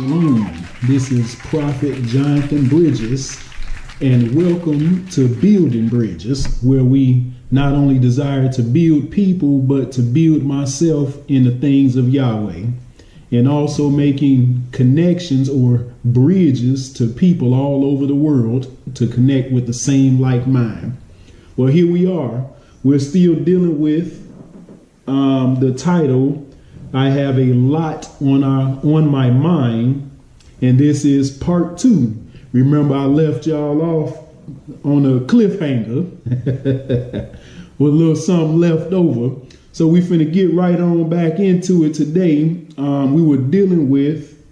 Shalom. This is Prophet Jonathan Bridges, and welcome to Building Bridges, where we not only desire to build people, but to build myself in the things of Yahweh, and also making connections or bridges to people all over the world to connect with the same like mind. Well, here we are. We're still dealing with the title, I have a lot on my mind, and this is part 2. Remember, I left y'all off on a cliffhanger with a little something left over. So we finna get right on back into it today. We were dealing with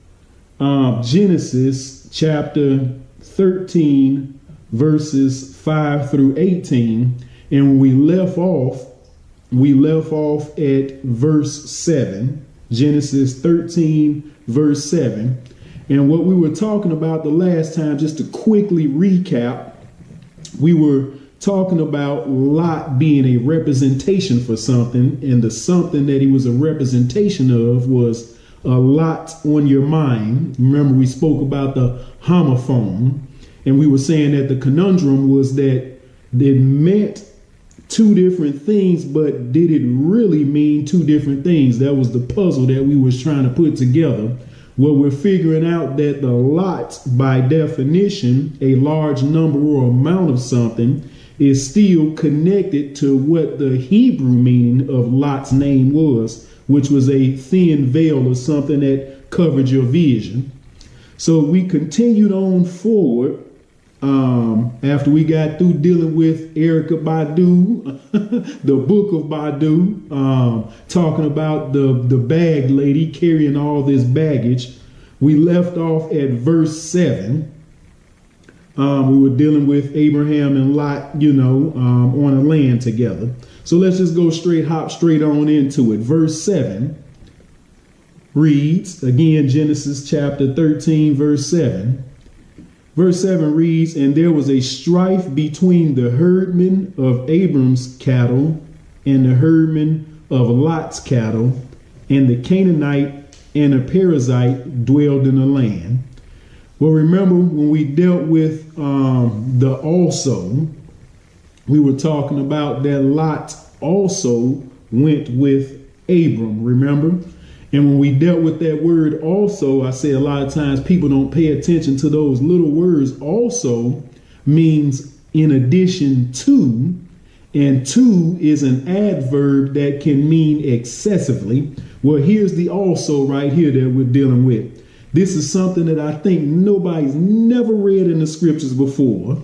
Genesis chapter 13, verses 5 through 18. And when we left off at verse 7, Genesis 13, verse 7. And what we were talking about the last time, just to quickly recap, we were talking about Lot being a representation for something, and the something that he was a representation of was a lot on your mind. Remember, we spoke about the homophone, and we were saying that the conundrum was that it meant two different things, but did it really mean two different things? That was the puzzle that we was trying to put together. Well, we're figuring out that the lot, by definition, a large number or amount of something, is still connected to what the Hebrew meaning of Lot's name was, which was a thin veil or something that covered your vision. So we continued on forward. After we got through dealing with Erykah Badu, the book of Badu, talking about the bag lady carrying all this baggage, we left off at verse 7. We were dealing with Abraham and Lot, on a land together. So let's just go hop straight on into it. Verse 7 reads, again, Genesis chapter 13, verse 7. Verse 7 reads, "And there was a strife between the herdmen of Abram's cattle and the herdmen of Lot's cattle, and the Canaanite and the Perizzite dwelled in the land." Well, remember when we dealt with the also, we were talking about that Lot also went with Abram, remember? And when we dealt with that word also, I say a lot of times people don't pay attention to those little words. Also means in addition to, and to is an adverb that can mean excessively. Well, here's the also right here that we're dealing with. This is something that I think nobody's never read in the scriptures before.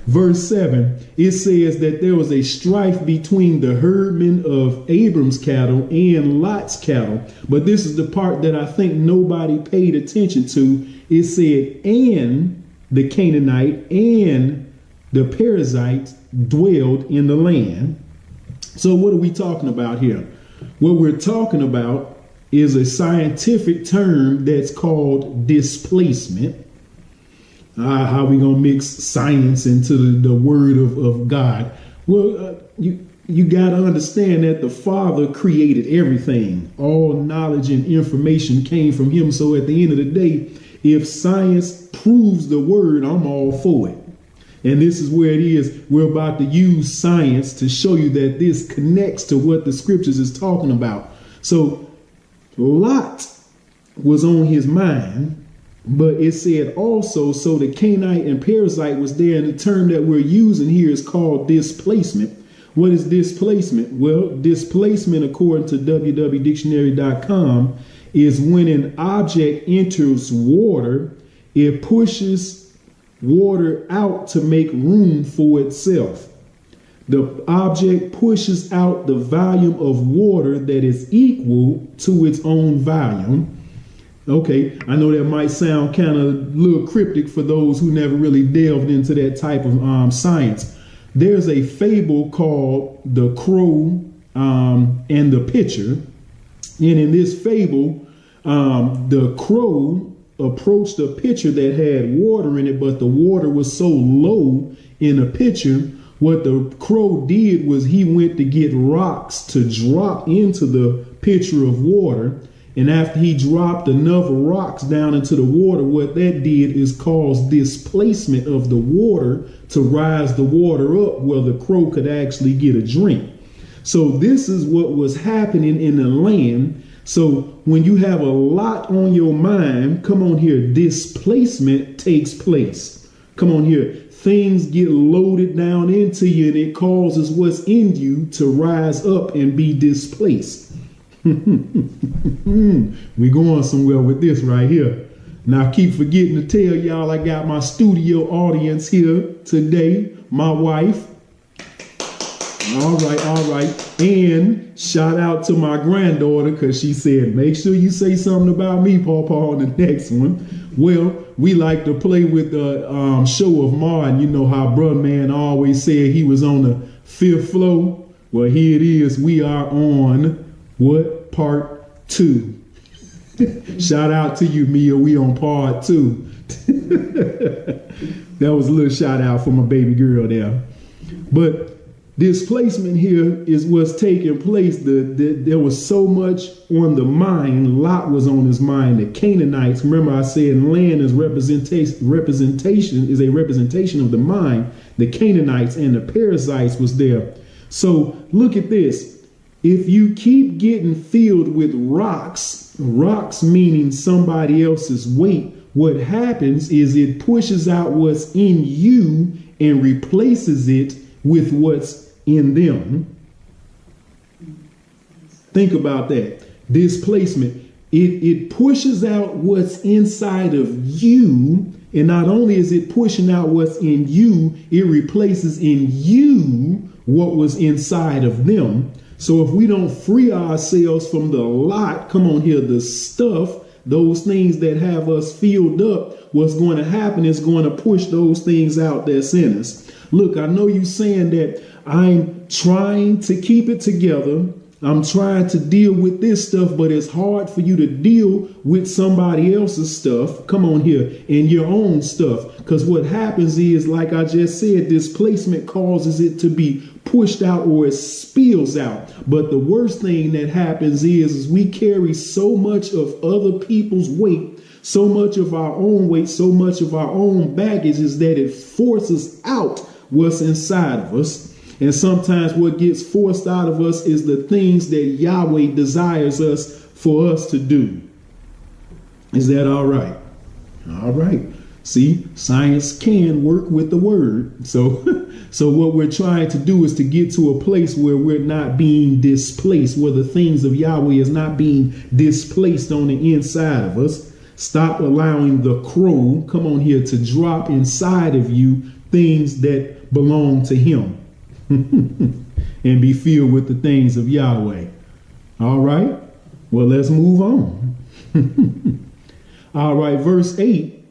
Verse 7, it says that there was a strife between the herdmen of Abram's cattle and Lot's cattle. But this is the part that I think nobody paid attention to. It said, and the Canaanite and the Perizzites dwelled in the land. So what are we talking about here? What we're talking about is a scientific term that's called displacement. How we gonna mix science into the word of God? Well, you got to understand that the Father created everything. All knowledge and information came from him. So at the end of the day, if science proves the word, I'm all for it. And this is where it is. We're about to use science to show you that this connects to what the scriptures is talking about. So Lot was on his mind, but it said also, so the Canaanite and Perizzite was there, and the term that we're using here is called displacement. What is displacement? Well, displacement, according to www.dictionary.com, is when an object enters water, it pushes water out to make room for itself. The object pushes out the volume of water that is equal to its own volume. Okay, I know that might sound kind of a little cryptic for those who never really delved into that type of science. There's a fable called The Crow and the Pitcher. And in this fable, the crow approached a pitcher that had water in it, but the water was so low in a pitcher. What the crow did was he went to get rocks to drop into the pitcher of water. And after he dropped enough rocks down into the water, what that did is cause displacement of the water to rise the water up where the crow could actually get a drink. So this is what was happening in the land. So when you have a lot on your mind, come on here, displacement takes place. Come on here, things get loaded down into you and it causes what's in you to rise up and be displaced. We going somewhere with this right here. Now I keep forgetting to tell y'all I got my studio audience here today, my wife. All right. And shout out to my granddaughter because she said, make sure you say something about me, Pawpaw, on the next one. Well, we like to play with the show of Martin. You know how Brother Man always said he was on the 5th floor. Well, here it is. We are on what? Part 2. Shout out to you, Mia. We on part 2. That was a little shout out for my baby girl there. But displacement here is what's taking place. There was so much on the mind. Lot was on his mind. The Canaanites, remember I said land is representation is a representation of the mind. The Canaanites and the Perizzites was there. So look at this. If you keep getting filled with rocks meaning somebody else's weight, what happens is it pushes out what's in you and replaces it with what's in them. Think about that. Displacement. It pushes out what's inside of you. And not only is it pushing out what's in you, it replaces in you what was inside of them. So if we don't free ourselves from the lot, come on here, the stuff, those things that have us filled up, what's going to happen is going to push those things out that's in us. Look, I know you saying that I'm trying to keep it together. I'm trying to deal with this stuff, but it's hard for you to deal with somebody else's stuff. Come on here, and your own stuff. Because what happens is, like I just said, displacement causes it to be pushed out or it spills out. But the worst thing that happens is we carry so much of other people's weight, so much of our own weight, so much of our own baggage is that it forces out what's inside of us. And sometimes what gets forced out of us is the things that Yahweh desires us for us to do. Is that all right? All right. See, science can work with the word. So what we're trying to do is to get to a place where we're not being displaced, where the things of Yahweh is not being displaced on the inside of us. Stop allowing the crow, come on here, to drop inside of you things that belong to him. And be filled with the things of Yahweh. All right. Well, let's move on. All right. Verse 8.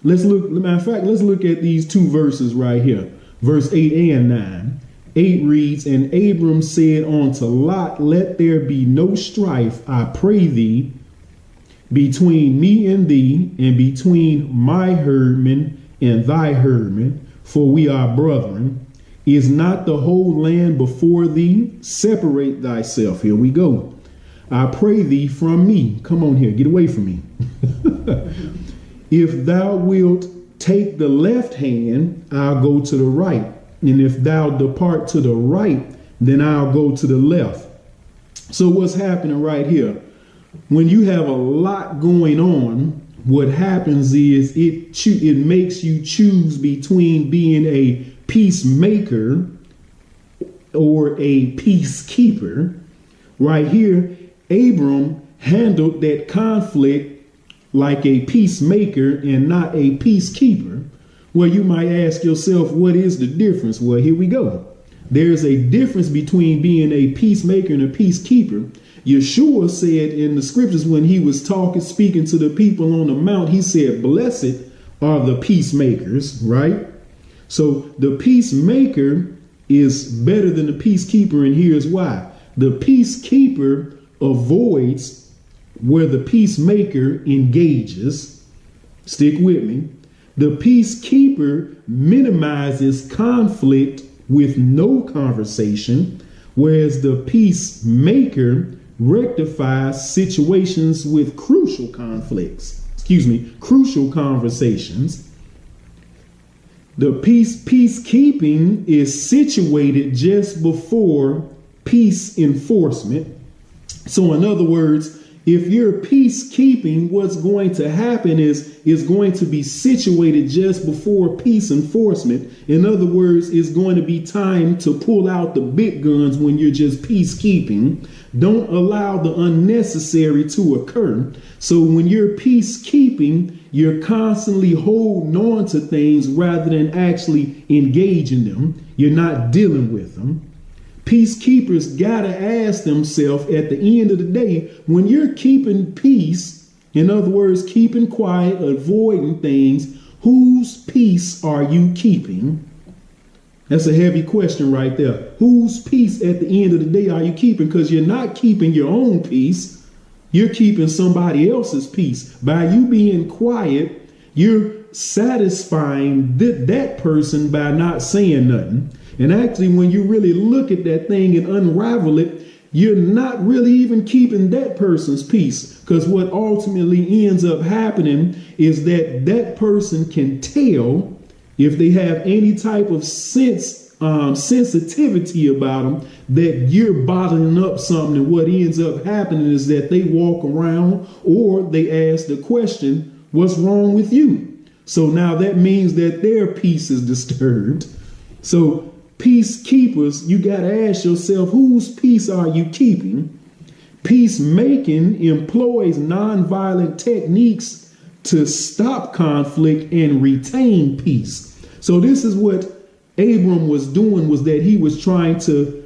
Let's look. Matter of fact, let's look at these two verses right here. Verse 8 and 9. 8 reads, and Abram said unto Lot, let there be no strife, I pray thee, between me and thee, and between my herdmen and thy herdmen, for we are brethren. Is not the whole land before thee? Separate thyself. Here we go. I pray thee from me. Come on here. Get away from me. If thou wilt take the left hand, I'll go to the right. And if thou depart to the right, then I'll go to the left. So what's happening right here? When you have a lot going on, what happens is it makes you choose between being a peacemaker or a peacekeeper. Right here, Abram handled that conflict like a peacemaker and not a peacekeeper. Well, you might ask yourself, what is the difference? Well, here we go. There's a difference between being a peacemaker and a peacekeeper. Yeshua said in the scriptures when he was speaking to the people on the mount, he said, blessed are the peacemakers, right? So the peacemaker is better than the peacekeeper, and here's why. The peacekeeper avoids where the peacemaker engages. Stick with me. The peacekeeper minimizes conflict with no conversation, whereas the peacemaker rectifies situations with crucial conversations. The peacekeeping is situated just before peace enforcement. So in other words, if you're peacekeeping, what's going to happen is going to be situated just before peace enforcement. In other words, it's going to be time to pull out the big guns when you're just peacekeeping. Don't allow the unnecessary to occur. So when you're peacekeeping, you're constantly holding on to things rather than actually engaging them. You're not dealing with them. Peacekeepers got to ask themselves at the end of the day, when you're keeping peace, in other words, keeping quiet, avoiding things, whose peace are you keeping? That's a heavy question right there. Whose peace at the end of the day are you keeping? Because you're not keeping your own peace. You're keeping somebody else's peace. By you being quiet, you're satisfying that person by not saying nothing. And actually, when you really look at that thing and unravel it, you're not really even keeping that person's peace. Because what ultimately ends up happening is that person can tell, if they have any type of sensitivity about them, that you're bottling up something. And what ends up happening is that they walk around or they ask the question, what's wrong with you? So now that means that their peace is disturbed. So peacekeepers, you got to ask yourself, whose peace are you keeping? Peacemaking employs nonviolent techniques to stop conflict and retain peace. So this is what Abram was doing, was that he was trying to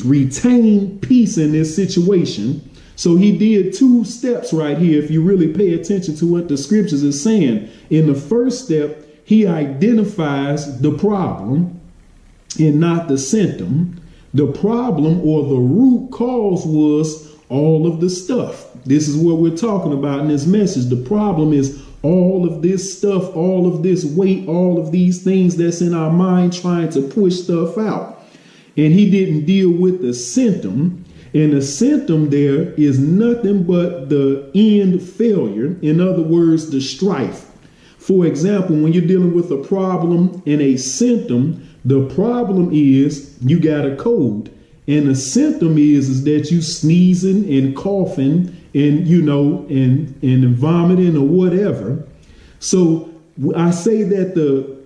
retain peace in this situation. So he did two steps right here, if you really pay attention to what the scriptures is saying. In the first step, he identifies the problem and not the symptom. The problem or the root cause was all of the stuff. This is what we're talking about in this message. The problem is all of this stuff, all of this weight, all of these things that's in our mind trying to push stuff out. And he didn't deal with the symptom. And the symptom there is nothing but the end failure. In other words, the strife. For example, when you're dealing with a problem and a symptom, the problem is you got a cold, and the symptom is that you sneezing and coughing and, and vomiting or whatever. So I say that the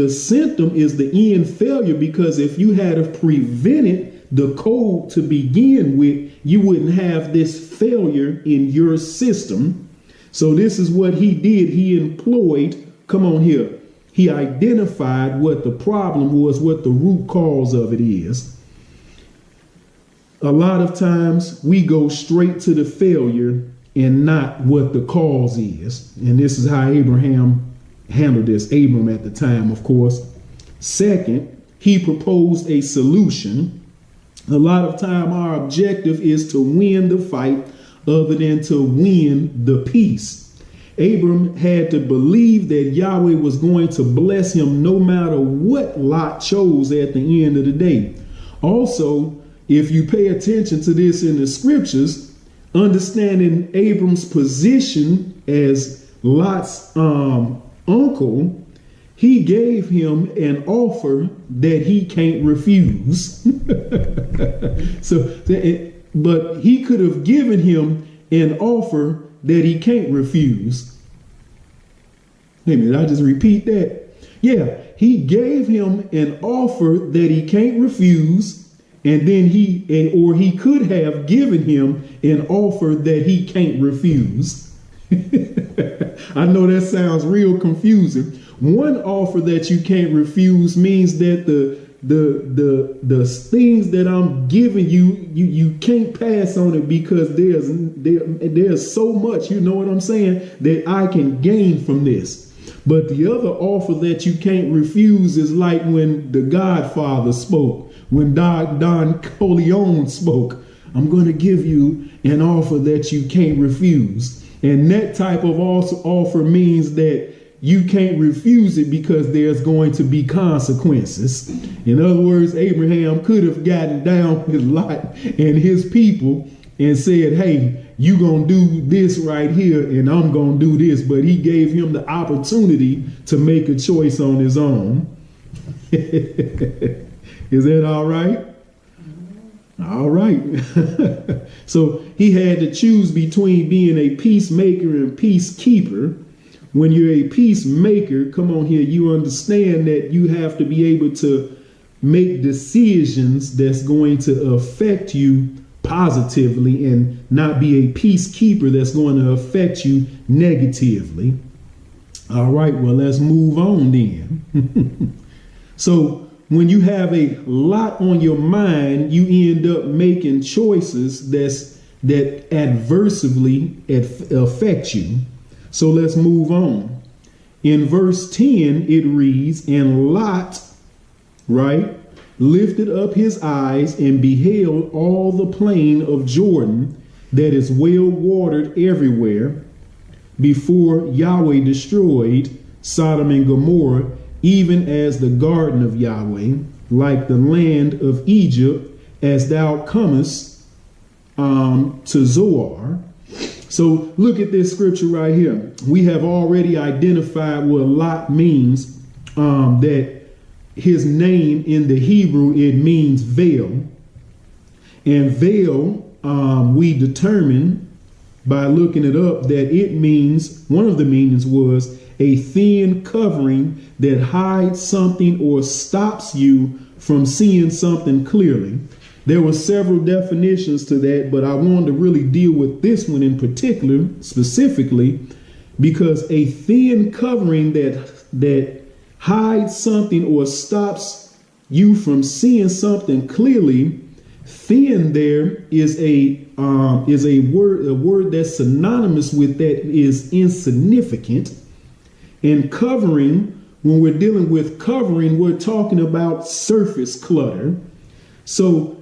symptom is the end failure, because if you had have prevented the cold to begin with, you wouldn't have this failure in your system. So this is what he did. He employed, come on here. He identified what the problem was, what the root cause of it is. A lot of times we go straight to the failure and not what the cause is. And this is how Abraham handled this. Abram at the time, of course. Second, he proposed a solution. A lot of time our objective is to win the fight other than to win the peace. Abram had to believe that Yahweh was going to bless him no matter what Lot chose at the end of the day. Also, if you pay attention to this in the scriptures, understanding Abram's position as Lot's uncle, he gave him an offer that he can't refuse. But he could have given him an offer that he can't refuse. Wait a minute, I just repeat that. Yeah, he gave him an offer that he can't refuse, and then he could have given him an offer that he can't refuse. I know that sounds real confusing. One offer that you can't refuse means that the things that I'm giving you can't pass on it, because there's so much, you know what I'm saying, that I can gain from this. But the other offer that you can't refuse is like when The Godfather spoke, when Don Corleone spoke. I'm going to give you an offer that you can't refuse. And that type of offer means that you can't refuse it because there's going to be consequences. In other words, Abraham could have gotten down with Lot and his people and said, hey, you gonna do this right here and I'm gonna do this. But he gave him the opportunity to make a choice on his own. Is that all right? All right. So he had to choose between being a peacemaker and peacekeeper. When you're a peacemaker, come on here, you understand that you have to be able to make decisions that's going to affect you positively and not be a peacekeeper that's going to affect you negatively. All right, well, let's move on then. So when you have a lot on your mind, you end up making choices that adversely affect you. So let's move on. In verse 10, it reads, and Lot, right, lifted up his eyes and beheld all the plain of Jordan that is well watered everywhere, before Yahweh destroyed Sodom and Gomorrah, even as the garden of Yahweh, like the land of Egypt, as thou comest to Zoar. So look at this scripture right here. We have already identified what Lot means, that his name in the Hebrew, it means veil. And veil, we determined by looking it up that it means, one of the meanings was a thin covering that hides something or stops you from seeing something clearly. There were several definitions to that, but I wanted to really deal with this one in particular, specifically, because a thin covering that hides something or stops you from seeing something clearly. Thin there is a word that's synonymous with that is insignificant. And covering, when we're dealing with covering, we're talking about surface clutter. So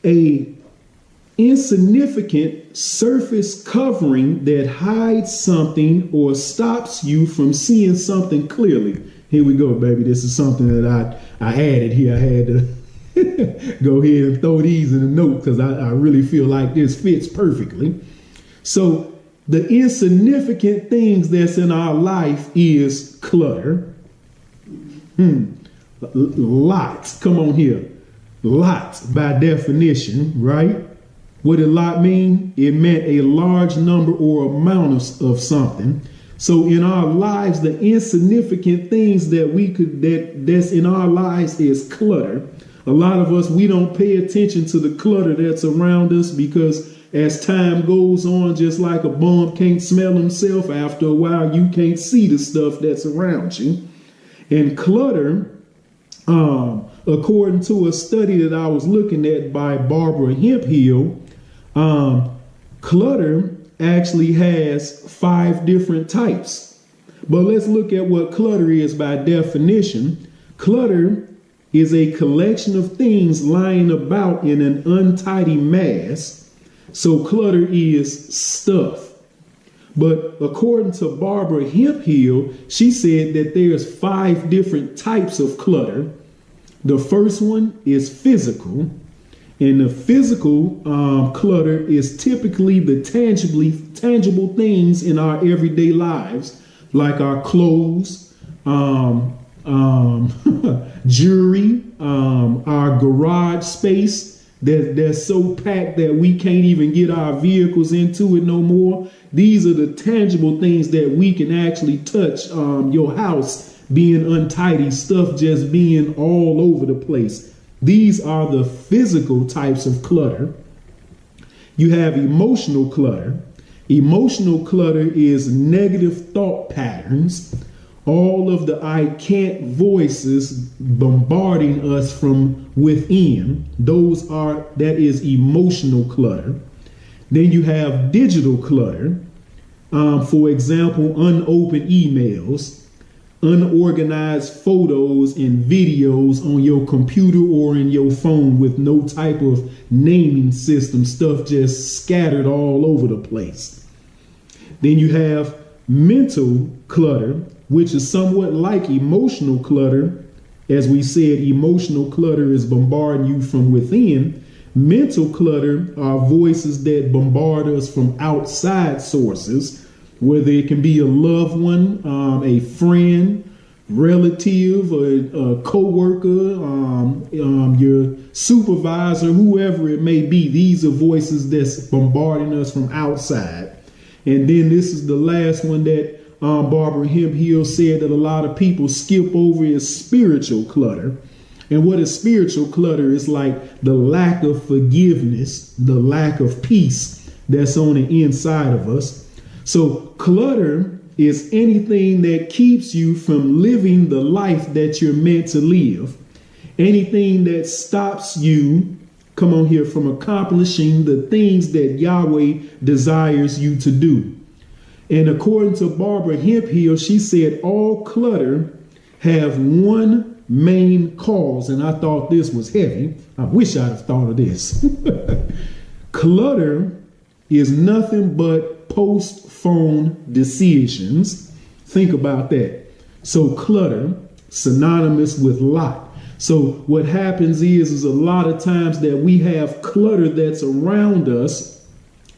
a insignificant surface covering that hides something or stops you from seeing something clearly. Here we go, baby. This is something that I added here. I had to go ahead and throw these in a note because I really feel like this fits perfectly. So the insignificant things that's in our life is clutter. Lots. Come on here. Lots by definition, right? What did lot mean? It meant a large number or amount of something. So in our lives, the insignificant things that's in our lives is clutter. A lot of us, we don't pay attention to the clutter that's around us because as time goes on, just like a bum can't smell himself, after a while, you can't see the stuff that's around you. And clutter, according to a study that I was looking at by Barbara Hemphill, clutter actually has 5 different types. But let's look at what clutter is by definition. Clutter is a collection of things lying about in an untidy mass. So clutter is stuff. But according to Barbara Hemphill, she said that there's 5 different types of clutter. The first one is physical. And the physical clutter is typically the tangible things in our everyday lives, like our clothes, jewelry, our garage space that's so packed that we can't even get our vehicles into it no more. These are the tangible things that we can actually touch. Your house being untidy, stuff just being all over the place. These are the physical types of clutter. You have emotional clutter. Emotional clutter is negative thought patterns. All of the I can't voices bombarding us from within. That is emotional clutter. Then you have digital clutter. For example, unopened emails, unorganized photos and videos on your computer or in your phone with no type of naming system, stuff just scattered all over the place. Then you have mental clutter. which is somewhat like emotional clutter. As we said, emotional clutter is bombarding you from within. Mental clutter are voices that bombard us from outside sources, whether it can be a loved one, a friend, relative, a co-worker, your supervisor, whoever it may be. These are voices that's bombarding us from outside. And then this is the last one that Barbara Hemphill said that a lot of people skip over is spiritual clutter. And what is spiritual clutter? Is like the lack of forgiveness, the lack of peace that's on the inside of us. So clutter is anything that keeps you from living the life that you're meant to live. Anything that stops you, come on here, from accomplishing the things that Yahweh desires you to do. And according to Barbara Hemphill, she said all clutter have one main cause. And I thought this was heavy. I wish I'd have thought of this. Clutter is nothing but postponed decisions. Think about that. So clutter, synonymous with lot. So what happens is a lot of times that we have clutter that's around us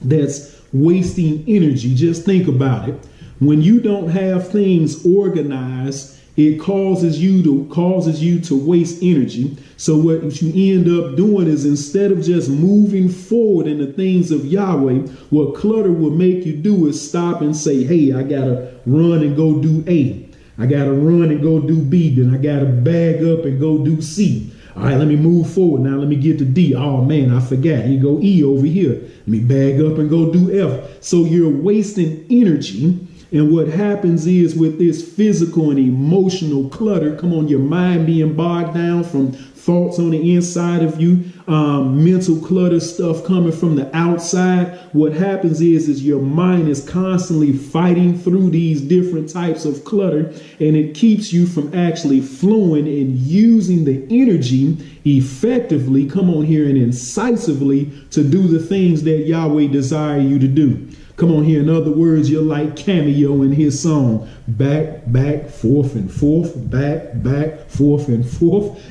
that's wasting energy. Just think about it. When you don't have things organized, it causes you to waste energy. So what you end up doing is, instead of just moving forward in the things of Yahweh, what clutter will make you do is stop and say, hey, I gotta run and go do A. I gotta run and go do B. Then I gotta bag up and go do C. All right, let me move forward. Now let me get to D. Oh man, I forgot. Here go E over here. Let me bag up and go do F. So you're wasting energy. And what happens is, with this physical and emotional clutter, come on, your mind being bogged down from thoughts on the inside of you, mental clutter, stuff coming from the outside. What happens is your mind is constantly fighting through these different types of clutter, and it keeps you from actually flowing and using the energy effectively, come on here, and incisively to do the things that Yahweh desire you to do. Come on here. In other words, you're like Cameo in his song. Back, back, forth and forth, back, back, forth and forth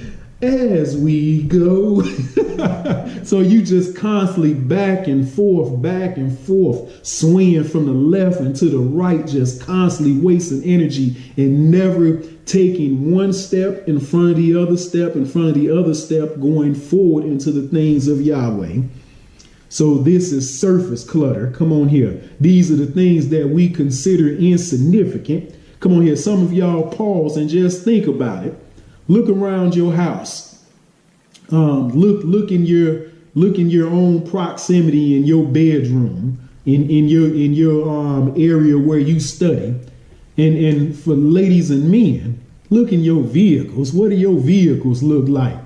as we go. So you just constantly back and forth, swinging from the left and to the right, just constantly wasting energy and never taking one step in front of the other step, in front of the other step, going forward into the things of Yahweh. So this is surface clutter. Come on here. These are the things that we consider insignificant. Come on here. Some of y'all pause and just think about it. Look around your house. Look in your own proximity in your bedroom, in your area where you study. And for ladies and men, look in your vehicles. What do your vehicles look like?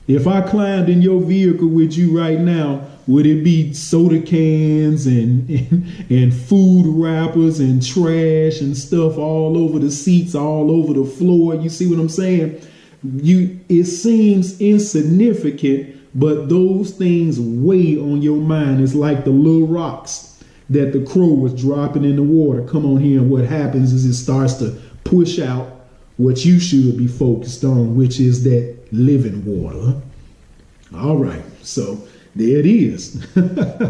If I climbed in your vehicle with you right now, would it be soda cans and food wrappers and trash and stuff all over the seats, all over the floor? You see what I'm saying? It seems insignificant, but those things weigh on your mind. It's like the little rocks that the crow was dropping in the water. Come on here. And what happens is it starts to push out what you should be focused on, which is that living water. All right. So there it is.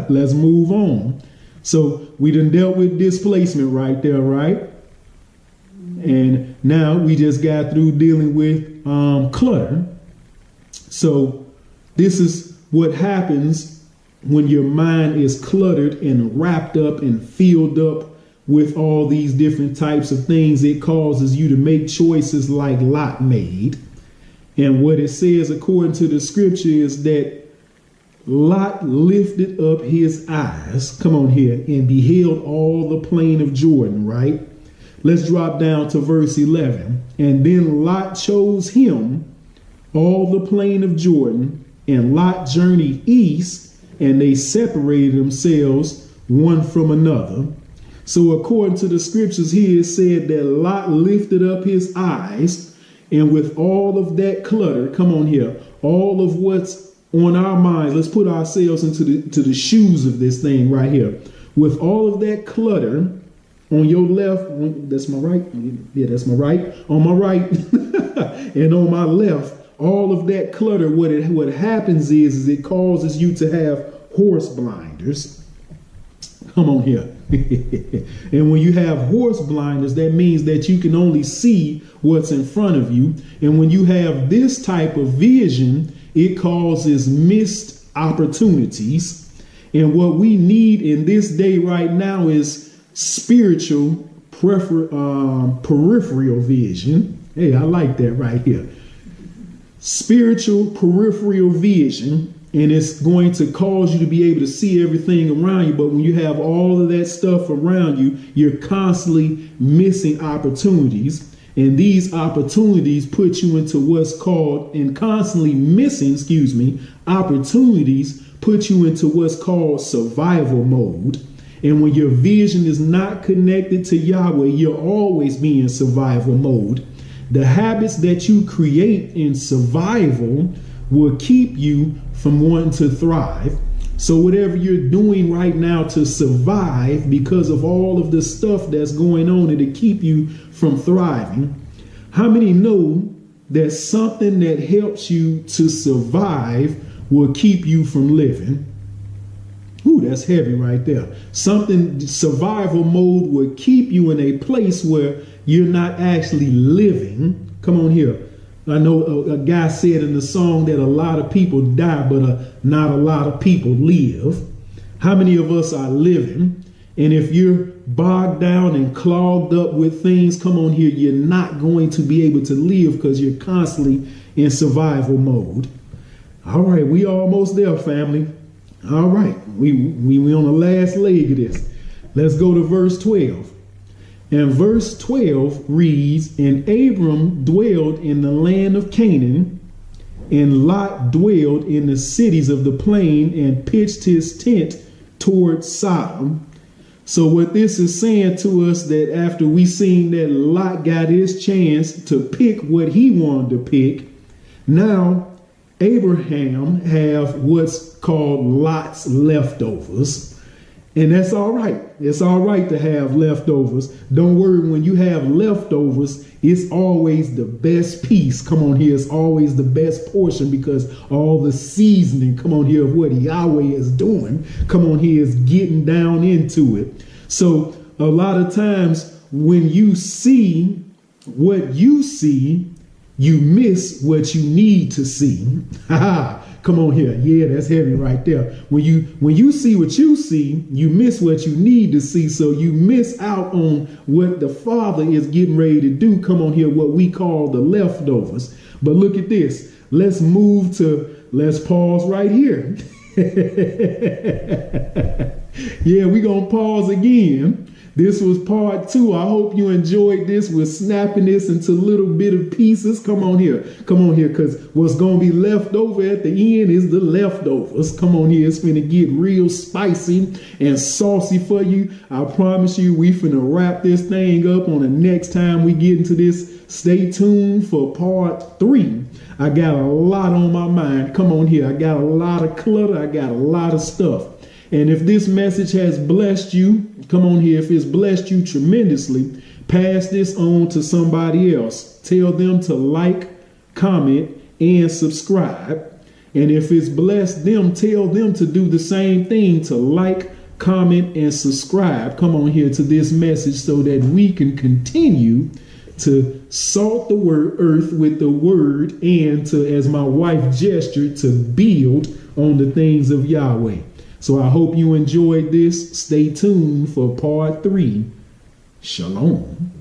Let's move on. So we done dealt with displacement right there, right? And now we just got through dealing with clutter. So this is what happens when your mind is cluttered and wrapped up and filled up with all these different types of things. It causes you to make choices like Lot made. And what it says according to the scripture is that Lot lifted up his eyes, come on here, and beheld all the plain of Jordan, right? Let's drop down to verse 11. And then Lot chose him all the plain of Jordan, and Lot journeyed east, and they separated themselves one from another. So according to the scriptures here, it said that Lot lifted up his eyes, and with all of that clutter, come on here, all of what's on our minds, let's put ourselves into the shoes of this thing right here. With all of that clutter, On your left, that's my right. Yeah, that's my right. On my right and on my left, all of that clutter, what happens is it causes you to have horse blinders. Come on here. And when you have horse blinders, that means that you can only see what's in front of you. And when you have this type of vision, it causes missed opportunities. And what we need in this day right now is spiritual peripheral vision. Hey, I like that right here. Spiritual peripheral vision. And it's going to cause you to be able to see everything around you. But when you have all of that stuff around you, you're constantly missing opportunities. And these opportunities put you into what's called, and constantly missing, opportunities put you into what's called survival mode. And when your vision is not connected to Yahweh, you'll always be in survival mode. The habits that you create in survival will keep you from wanting to thrive. So whatever you're doing right now to survive, because of all of the stuff that's going on, it'll keep you from thriving. How many know that something that helps you to survive will keep you from living? Ooh, that's heavy right there. Survival mode will keep you in a place where you're not actually living. Come on here. I know a guy said in the song that a lot of people die, but not a lot of people live. How many of us are living? And if you're bogged down and clogged up with things, come on here, you're not going to be able to live because you're constantly in survival mode. All right, we almost there, family. All right, we on the last leg of this. Let's go to verse 12. And verse 12 reads, and Abram dwelled in the land of Canaan, and Lot dwelled in the cities of the plain and pitched his tent toward Sodom. So what this is saying to us, that after we seen that Lot got his chance to pick what he wanted to pick, now Abraham have what's called Lot's leftovers. And that's all right. It's all right to have leftovers. Don't worry, when you have leftovers, it's always the best piece. Come on here. It's always the best portion, because all the seasoning, come on here, of what Yahweh is doing, come on here, is getting down into it. So a lot of times when you see what you see, you miss what you need to see. Come on here. Yeah, that's heavy right there. When you see what you see, you miss what you need to see. So you miss out on what the Father is getting ready to do. Come on here, what we call the leftovers. But look at this. Let's pause right here. Yeah, we're going to pause again. This was part 2. I hope you enjoyed this. We're snapping this into little bit of pieces. Come on here, because what's going to be left over at the end is the leftovers. Come on here. It's going to get real spicy and saucy for you. I promise you, we finna wrap this thing up on the next time we get into this. Stay tuned for part 3. I got a lot on my mind. Come on here. I got a lot of clutter. I got a lot of stuff. And if this message has blessed you, come on here, if it's blessed you tremendously, pass this on to somebody else. Tell them to like, comment, and subscribe. And if it's blessed them, tell them to do the same thing, to like, comment, and subscribe. Come on here to this message so that we can continue to salt the earth with the word, and to, as my wife gestured, to build on the things of Yahweh. So I hope you enjoyed this. Stay tuned for part 3. Shalom.